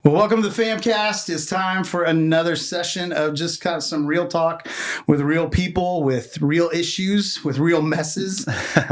Well, welcome to the FAMcast. It's time for another session of just kind of some real talk with real people, with real issues, with real messes,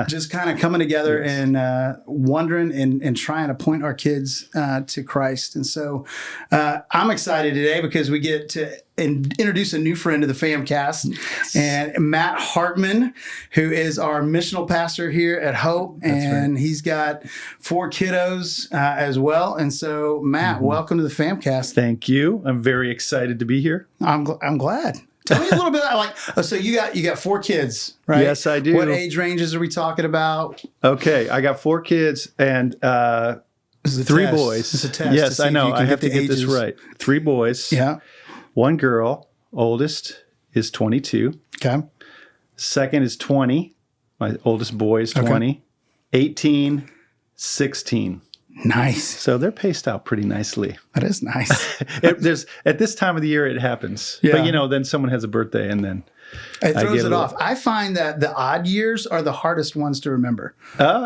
just kind of coming together and wondering and trying to point our kids to Christ. And so I'm excited today because we get to introduce a new friend to the FAMcast, and Matt Hartman, who is our missional pastor here at Hope. And he's got 4 kiddos as well. And so, Matt, welcome to the FAMcast. Thank you. I'm very excited to be here. I'm glad. Tell me a little bit so you got 4 kids, right? Yes, I do. What age ranges are we talking about? Okay, I got 4 kids and 3 boys. It's a test. Yes, I know. I have to get this right. 3 boys. Yeah. 1 girl. Oldest is 22. Okay. Second is 20. My oldest boy is 20. Okay. 18, 16. Nice. So they're paced out pretty nicely. That is nice. At this time of the year, it happens. Yeah. But, then someone has a birthday and then it throws it off. I find that the odd years are the hardest ones to remember.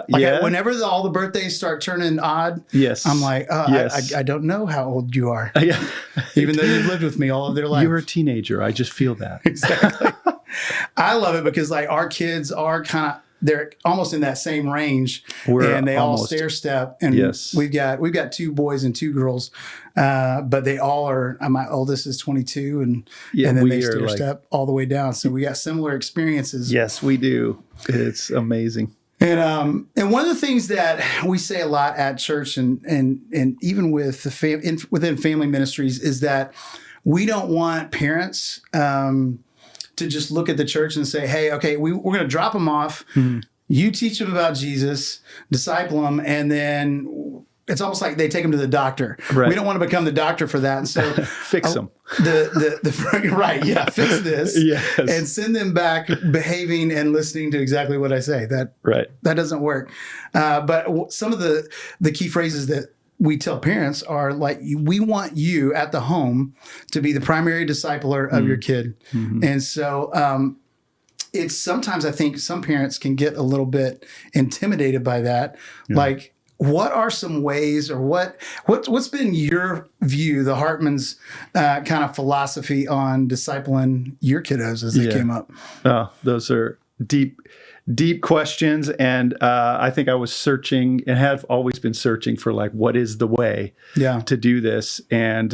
Whenever all the birthdays start turning odd, yes, I'm like, I don't know how old you are. Yeah. Even though you've lived with me all of their life. You're a teenager. I just feel that. Exactly. I love it because our kids are they're almost in that same range, and they all stair step. And we've got 2 boys and 2 girls, but they all are. My oldest is 22, and then they stair step all the way down. So we got similar experiences. Yes, we do. It's amazing. And one of the things that we say a lot at church, and even with within family ministries, is that we don't want parents to just look at the church and say, hey, okay, we're going to drop them off. Mm-hmm. You teach them about Jesus, disciple them, and then it's almost like they take them to the doctor. Right. We don't want to become the doctor for that. And so fix them. Right. Yeah. Fix this. Yes. And send them back behaving and listening to exactly what I say. That doesn't work. But some of the key phrases that we tell parents are like, we want you at the home to be the primary discipler of your kid. Mm-hmm. And so it's sometimes I think some parents can get a little bit intimidated by that. Yeah. Like, what are some ways, or what's been your view, the Hartman's kind of philosophy on discipling your kiddos as they came up? Oh, those are deep questions. And I think I was searching and have always been searching for what is the way to do this. And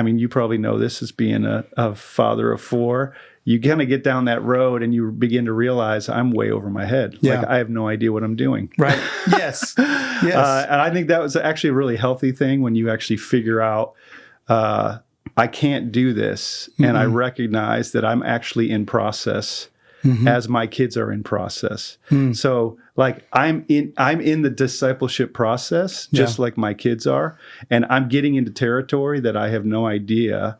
you probably know this as being a father of 4. You kind of get down that road and you begin to realize I'm way over my head. Yeah. I have no idea what I'm doing. Right. Yes. Yes. And I think that was actually a really healthy thing when you actually figure out, I can't do this. Mm-hmm. And I recognize that I'm actually in process. Mm-hmm. As my kids are in process. Mm. So I'm in the discipleship process, just like my kids are. And I'm getting into territory that I have no idea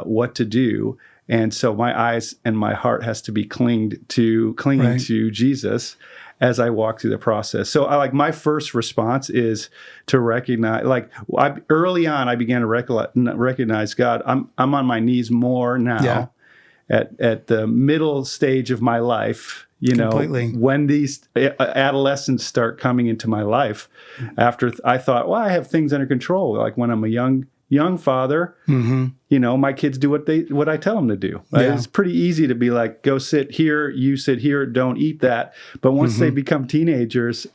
what to do. And so my eyes and my heart has to be clinging to Jesus as I walk through the process. So my first response is to recognize, early on, I began to recognize God. I'm on my knees more now. Yeah. At the middle stage of my life, Completely. When these adolescents start coming into my life, after I thought, well, I have things under control. Like when I'm a young father, mm-hmm. My kids do what I tell them to do. Yeah. It's pretty easy to be like, go sit here, you sit here, don't eat that. But once they become teenagers,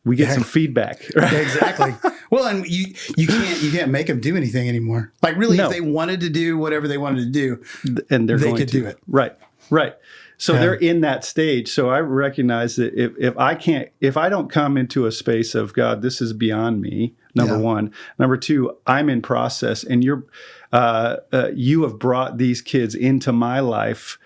we get some feedback. Right? Exactly. Well, and you can't make them do anything anymore. If they wanted to do whatever they wanted to do, and they could do it. Right. So they're in that stage. So I recognize that if I don't come into a space of God, this is beyond me. Number one. Number 2, I'm in process, and you have brought these kids into my life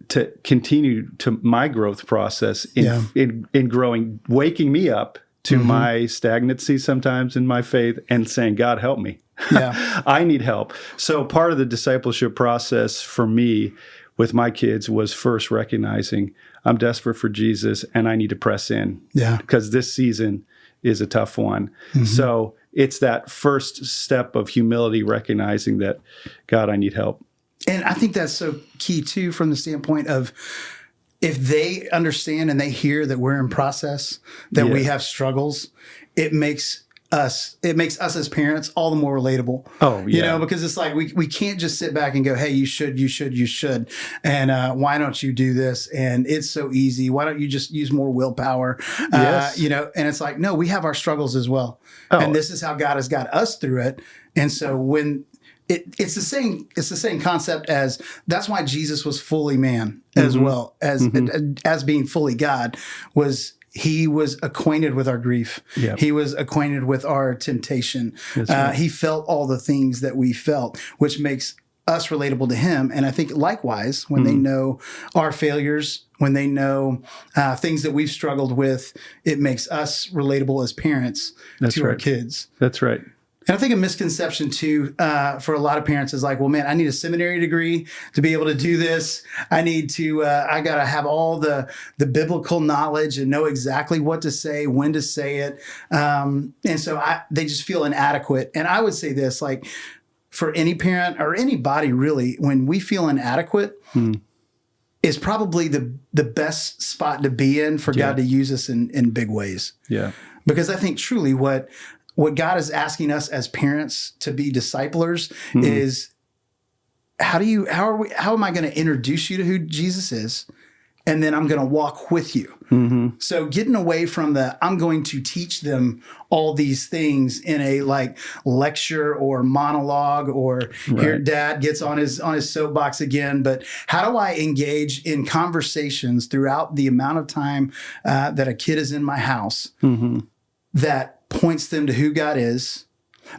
to continue to my growth process in growing, waking me up to mm-hmm. my stagnancy sometimes in my faith and saying, God, help me. Yeah. I need help. So part of the discipleship process for me with my kids was first recognizing I'm desperate for Jesus and I need to press in. Yeah. Because this season is a tough one. Mm-hmm. So it's that first step of humility, recognizing that, God, I need help. And I think that's so key, too, from the standpoint of if they understand and they hear that we're in process, that we have struggles, it makes it makes us as parents all the more relatable. Oh, yeah. You know, because it's like we can't just sit back and go, hey, you should. And why don't you do this? And it's so easy. Why don't you just use more willpower? Yes. You know, and it's like, no, we have our struggles as well. Oh. And this is how God has got us through it. And so when it's the same concept as that's why Jesus was fully man as well as being fully God was. He was acquainted with our grief. Yep. He was acquainted with our temptation. Right. He felt all the things that we felt, which makes us relatable to him. And I think likewise, when they know our failures, when they know things that we've struggled with, it makes us relatable as parents to our kids. That's right. And I think a misconception too for a lot of parents is like, well, man, I need a seminary degree to be able to do this. I need to, I got to have all the biblical knowledge and know exactly what to say, when to say it. And so they just feel inadequate. And I would say this, like for any parent or anybody really, when we feel inadequate, is probably the best spot to be in for God to use us in big ways. Yeah. Because I think truly what God is asking us as parents to be disciplers is how am I going to introduce you to who Jesus is? And then I'm going to walk with you. So getting away from I'm going to teach them all these things in a like lecture or monologue or here dad gets on his soapbox again. But how do I engage in conversations throughout the amount of time that a kid is in my house that points them to who God is,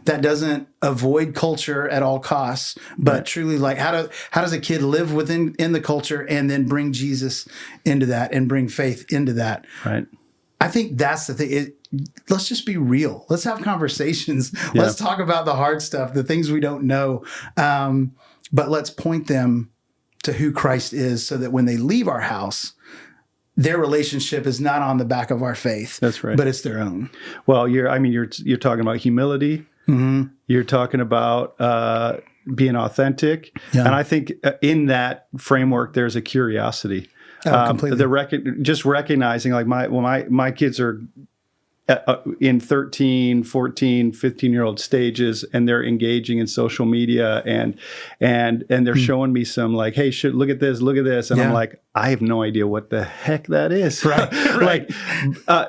that doesn't avoid culture at all costs, but truly like how does a kid live in the culture and then bring Jesus into that and bring faith into that? Right. I think that's the thing. Let's just be real. Let's have conversations. Yeah. Let's talk about the hard stuff, the things we don't know. But let's point them to who Christ is so that when they leave our house, their relationship is not on the back of our faith. That's right. But it's their own. Well, you're talking about humility. You're talking about being authentic. Yeah. And I think in that framework, there's a curiosity. Completely. Just recognizing like my kids are in 13, 14, 15-year-old stages, and they're engaging in social media and they're showing me some like, hey, look at this. And I'm like, I have no idea what the heck that is. Right.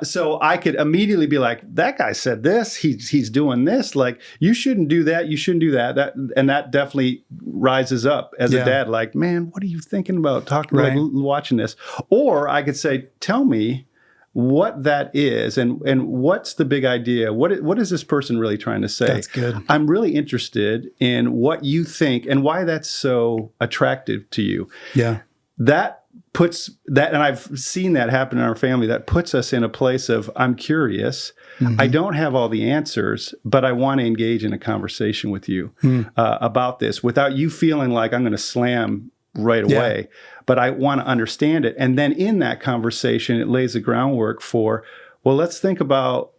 So I could immediately be like, that guy said this, he's doing this. Like, you shouldn't do that. You shouldn't do that. That definitely rises up as a dad. Like, man, what are you thinking about talking like watching this? Or I could say, tell me what that is and what's the big idea. What is this person really trying to say? That's good. I'm really interested in what you think and why that's so attractive to you. Yeah. That puts that, and I've seen that happen in our family, that puts us in a place of, I'm curious. I don't have all the answers, but I want to engage in a conversation with you about this without you feeling like I'm going to slam right away. But I want to understand it. And then in that conversation, it lays the groundwork for, well, let's think about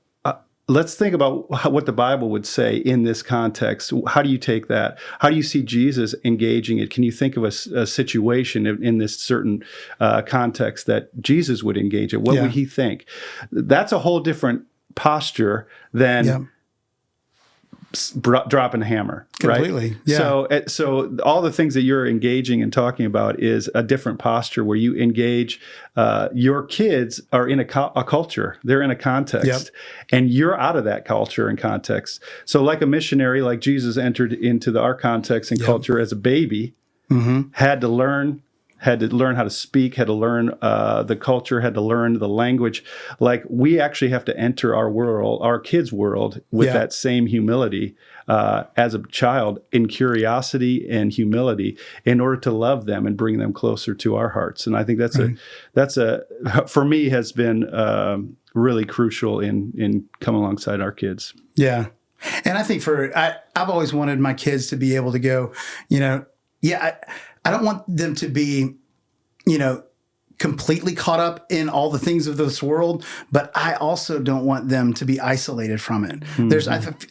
what the Bible would say in this context. How do you take that? How do you see Jesus engaging it? Can you think of a situation in this certain context that Jesus would engage it? What would he think? That's a whole different posture than dropping a hammer, completely. Right? Yeah. So all the things that you're engaging and talking about is a different posture where you engage. Your kids are in a culture; they're in a context, and you're out of that culture and context. So, like a missionary, like Jesus entered into our context and culture as a baby, had to learn how to speak, had to learn the culture, had to learn the language. Like, we actually have to enter our world, our kids' world, with that same humility as a child, in curiosity and humility, in order to love them and bring them closer to our hearts. And I think that's for me, has been really crucial in coming alongside our kids. Yeah. And I think I've always wanted my kids to be able to go, I don't want them to be, completely caught up in all the things of this world, but I also don't want them to be isolated from it.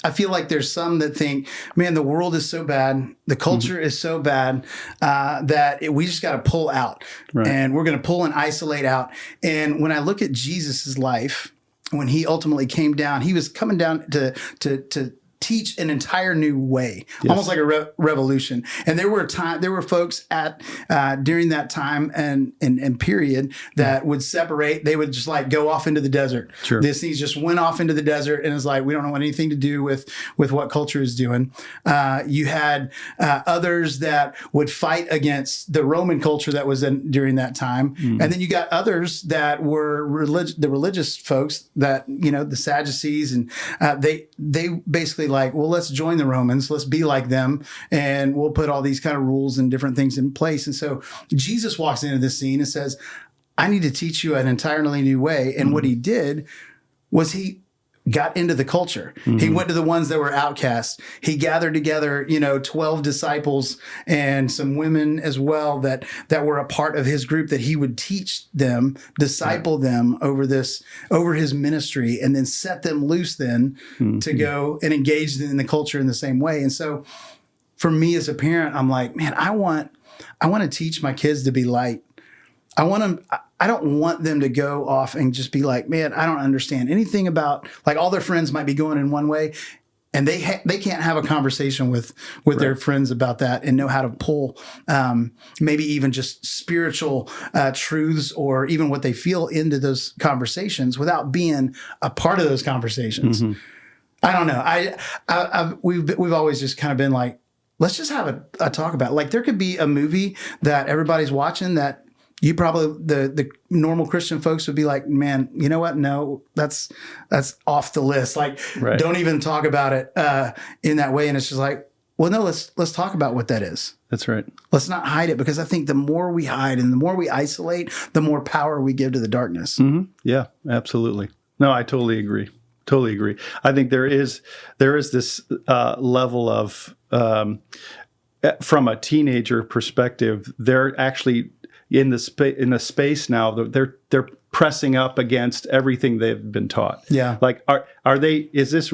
I feel like there's some that think, man, the world is so bad, the culture is so bad that we just got to pull out, and we're going to pull and isolate out. And when I look at Jesus's life, when he ultimately came down, he was coming down to teach an entire new way, almost like a revolution. And there were folks at during that time and period that would separate. They would just like go off into the desert. Sure. These things just went off into the desert, and it's like we don't want anything to do with what culture is doing. You had others that would fight against the Roman culture that was during that time, and then you got others that were the religious folks that the Sadducees, and they basically like, well, let's join the Romans, let's be like them, and we'll put all these kind of rules and different things in place. And so Jesus walks into this scene and says, I need to teach you an entirely new way. And what he did was he got into the culture. He went to the ones that were outcasts. He gathered together, 12 disciples and some women as well that were a part of his group, that he would teach them, disciple them over his ministry, and then set them loose then to go and engage in the culture in the same way. And so for me as a parent, I'm like, man, I want to teach my kids to be light. I don't want them to go off and just be like, man, I don't understand anything about, like, all their friends might be going in one way, and they can't have a conversation with their friends about that and know how to pull maybe even just spiritual truths or even what they feel into those conversations without being a part of those conversations. I don't know. We've always just kind of been like, let's just have a talk about it. Like, there could be a movie that everybody's watching that you probably, the normal Christian folks would be like, man, you know what? No, that's off the list. Like, don't even talk about it in that way. And it's just like, well, no, let's talk about what that is. That's right. Let's not hide it, because I think the more we hide and the more we isolate, the more power we give to the darkness. Yeah, absolutely. No, I totally agree. Totally agree. I think there is this level of, from a teenager perspective, they're actually in the space now. They're pressing up against everything they've been taught. Yeah. Like, are they? Is this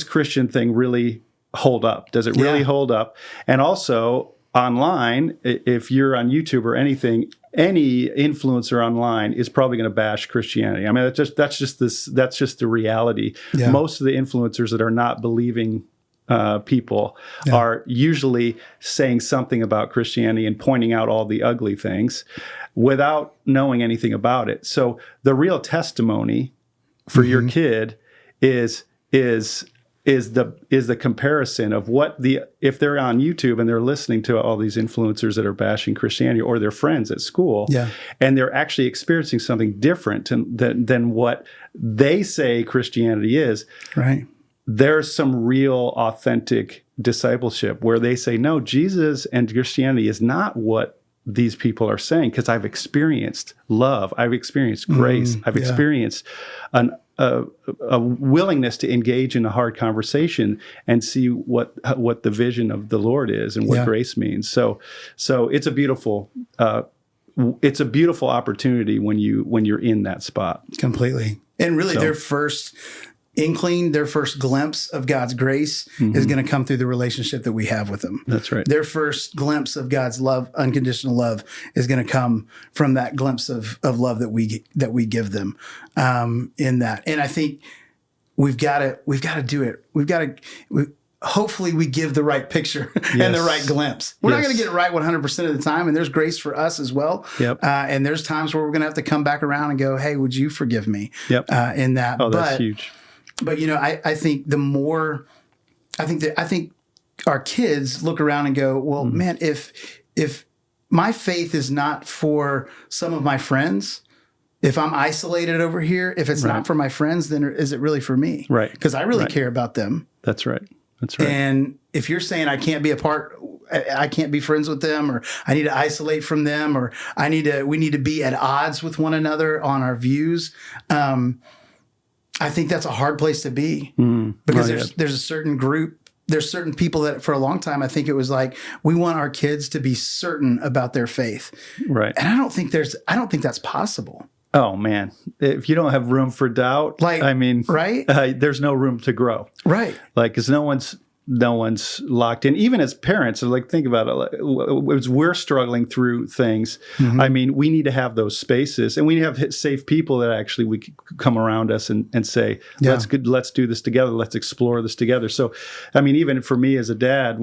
Christian thing really hold up? Does it really hold up? And also online, if you're on YouTube or anything, any influencer online is probably going to bash Christianity. I mean, that's just the reality. Yeah. Most of the influencers that are not believing people are usually saying something about Christianity and pointing out all the ugly things without knowing anything about it. So the real testimony for your kid is the comparison of if they're on YouTube and they're listening to all these influencers that are bashing Christianity, or their friends at school, and they're actually experiencing something different than what they say Christianity is. Right. There's some real authentic discipleship where they say, no, Jesus and Christianity is not what these people are saying, because I've experienced love, I've experienced grace, I've experienced a willingness to engage in a hard conversation and see what the vision of the Lord is and what grace means. So it's a beautiful opportunity when you're in that spot. Completely. And really, their first inkling, their first glimpse of God's grace is going to come through the relationship that we have with Him. That's right. Their first glimpse of God's love, unconditional love, is going to come from that glimpse of love that we give them in that. And I think we've got to do it. Hopefully we give the right picture and the right glimpse. We're not going to get it right 100% of the time, and there's grace for us as well. Yep. And there's times where we're going to have to come back around and go, hey, would you forgive me? Yep. In that. Oh, that's huge. But I think I think our kids look around and go, well, man, if my faith is not for some of my friends, if I'm isolated over here, if it's not for my friends, then is it really for me? Right. Because I really care about them. That's right. That's right. And if you're saying I can't be I can't be friends with them, or I need to isolate from them, or we need to be at odds with one another on our views, I think that's a hard place to be, because there's a certain group, there's certain people that for a long time, I think it was like, we want our kids to be certain about their faith. Right. And I don't think that's possible. Oh man, if you don't have room for doubt, right? There's no room to grow. Right. Like, because no one's locked in. Even as parents, so like think about it. As we're struggling through things, I mean, we need to have those spaces, and we need to have safe people that actually we can come around us and say, let's do this together. Let's explore this together. So, I mean, even for me as a dad,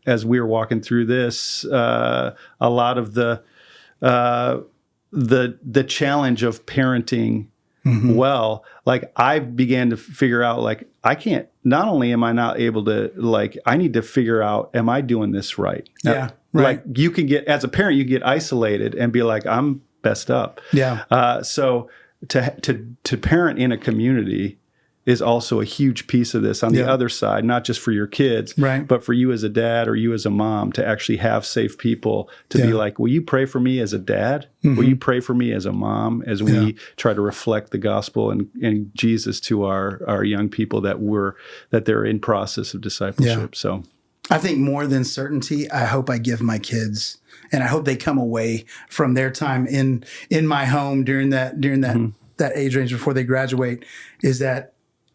as we were walking through this, a lot of the challenge of parenting well, like I began to figure out, like, I can't, not only am I not able to, like, I need to figure out, am I doing this right? Now, Yeah. Right. Like you can get, as a parent, you get isolated and be like, I'm messed up. Yeah. So to parent in a community is also a huge piece of this on the other side, not just for your kids, right, but for you as a dad or you as a mom to actually have safe people to be like, will you pray for me as a dad? Will you pray for me as a mom as we try to reflect the gospel and Jesus to our young people that they're in process of discipleship. Yeah. So I think more than certainty, I hope I give my kids, and I hope they come away from their time in my home during that age range before they graduate, is that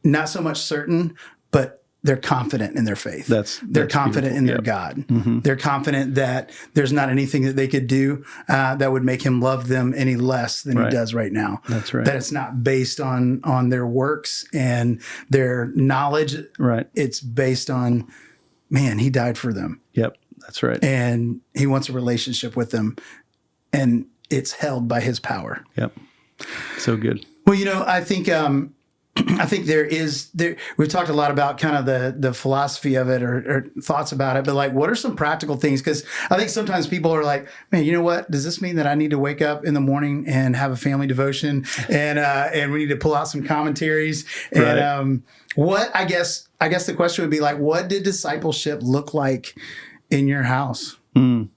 not so much certain, but they're confident in their faith. They're confident beautiful. In their God. They're confident that there's not anything that they could do that would make him love them any less than he does right now. That's right. That it's not based on their works and their knowledge. Right. It's based on, man, he died for them. Yep. That's right. And he wants a relationship with them, and it's held by his power. Yep. So good. Well, I think we've talked a lot about kind of the philosophy of it or thoughts about it, but like, what are some practical things? Because I think sometimes people are like, man, you know what? Does this mean that I need to wake up in the morning and have a family devotion and we need to pull out some commentaries? And what, I guess the question would be like, what did discipleship look like in your house? In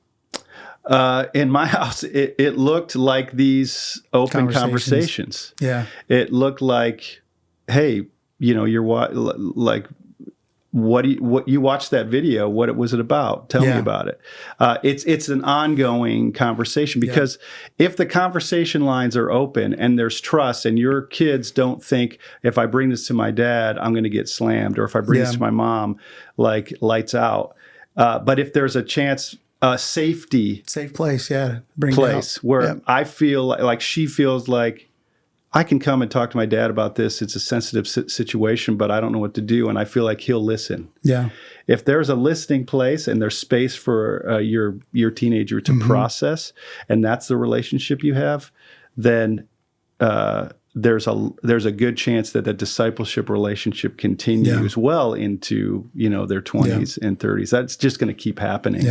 my house, it looked like these open conversations. Yeah. It looked like, hey, you're like, what you watched that video? What was it about? Tell me about it. It's an ongoing conversation, because if the conversation lines are open and there's trust, and your kids don't think, if I bring this to my dad, I'm going to get slammed, or if I bring this to my mom, like lights out. But if there's a chance, safe place, where I feel like she feels like I can come and talk to my dad about this. It's a sensitive situation, but I don't know what to do, and I feel like he'll listen. Yeah. If there's a listening place and there's space for your teenager to process, and that's the relationship you have, then there's a good chance that the discipleship relationship continues well into their 20s and 30s. That's just going to keep happening.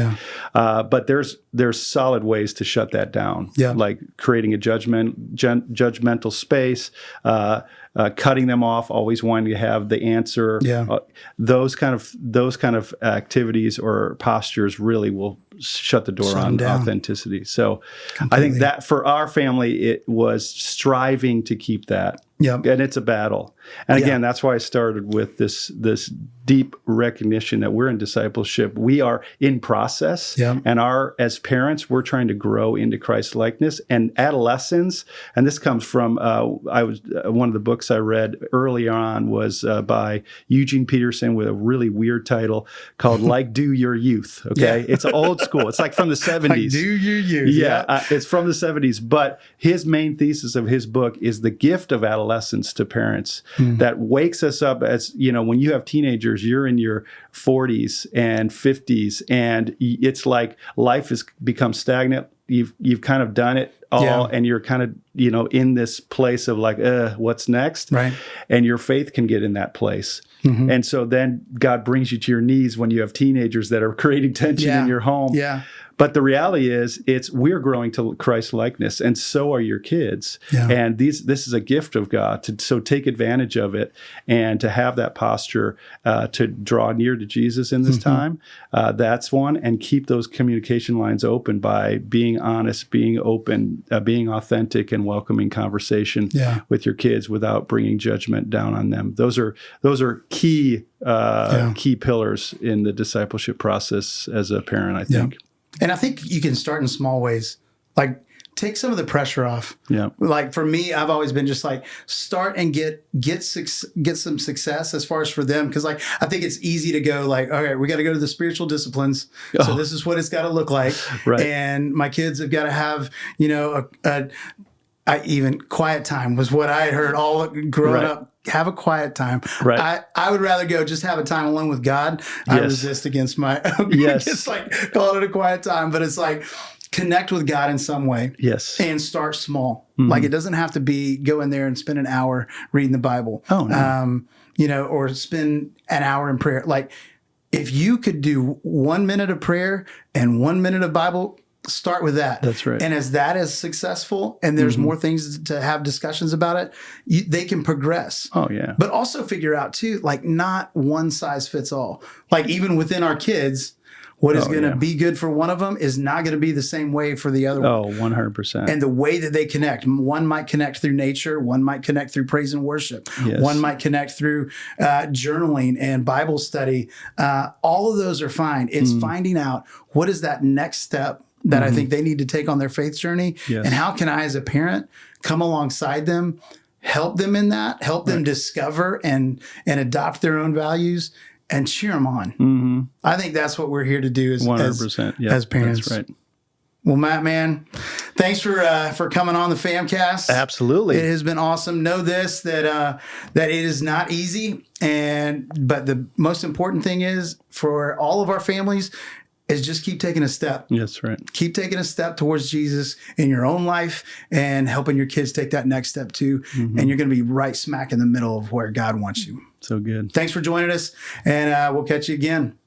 But there's solid ways to shut that down, like creating a judgmental space, cutting them off, always wanting to have the answer. Those kind of activities or postures really will shut the door on authenticity. So completely. I think that for our family, it was striving to keep that. And it's a battle. And again, that's why I started with this deep recognition that we're in discipleship. We are in process, and as parents, we're trying to grow into Christ likeness. And adolescents, and this comes from one of the books I read early on was by Eugene Peterson with a really weird title called "Like Do Your Youth." Okay, it's old school. It's like from the 70s. Like do your youth. It's from the 70s. But his main thesis of his book is the gift of adolescence to parents that wakes us up. As when you have teenagers, you're in your 40s and 50s, and it's like life has become stagnant. You've kind of done it all, and you're kind of in this place of like, what's next? Right. And your faith can get in that place. And so then God brings you to your knees when you have teenagers that are creating tension in your home. But the reality is, we're growing to Christ likeness, and so are your kids. And this is a gift of God. So take advantage of it, and to have that posture to draw near to Jesus in this time. That's one, and keep those communication lines open by being honest, being open, being authentic, and welcoming conversation with your kids without bringing judgment down on them. Those are key pillars in the discipleship process as a parent, I think. And I think you can start in small ways, like take some of the pressure off. Yeah. Like for me, I've always been just like start and get some success as far as for them. Cause like, I think it's easy to go like, all right, we got to go to the spiritual disciplines. So this is what it's got to look like. Right. And my kids have got to have, even quiet time was what I had heard all growing up. Have a quiet time. Right. I would rather go just have a time alone with God. I resist against my, it's like call it a quiet time, but it's like connect with God in some way. Yes. And start small. Like it doesn't have to be go in there and spend an hour reading the Bible. Oh, no. Or spend an hour in prayer. Like if you could do 1 minute of prayer and 1 minute of Bible, start with that. That's right. And as that is successful and there's more things to have discussions about it, they can progress. Oh, yeah. But also figure out too, like not one size fits all. Like even within our kids, what is going to be good for one of them is not going to be the same way for the other one. Oh, 100%. And the way that they connect, one might connect through nature, one might connect through praise and worship, one might connect through journaling and Bible study. All of those are fine. It's finding out what is that next step that I think they need to take on their faith journey. Yes. And how can I, as a parent, come alongside them, help them in that, help them discover and adopt their own values and cheer them on. I think that's what we're here to do as 100%. as parents. That's right. Well, Matt, man, thanks for coming on the FAMcast. Absolutely. It has been awesome. Know this, that it is not easy. But the most important thing is for all of our families is just keep taking a step. That's right. Keep taking a step towards Jesus in your own life and helping your kids take that next step too. And you're going to be right smack in the middle of where God wants you. So good. Thanks for joining us, and we'll catch you again.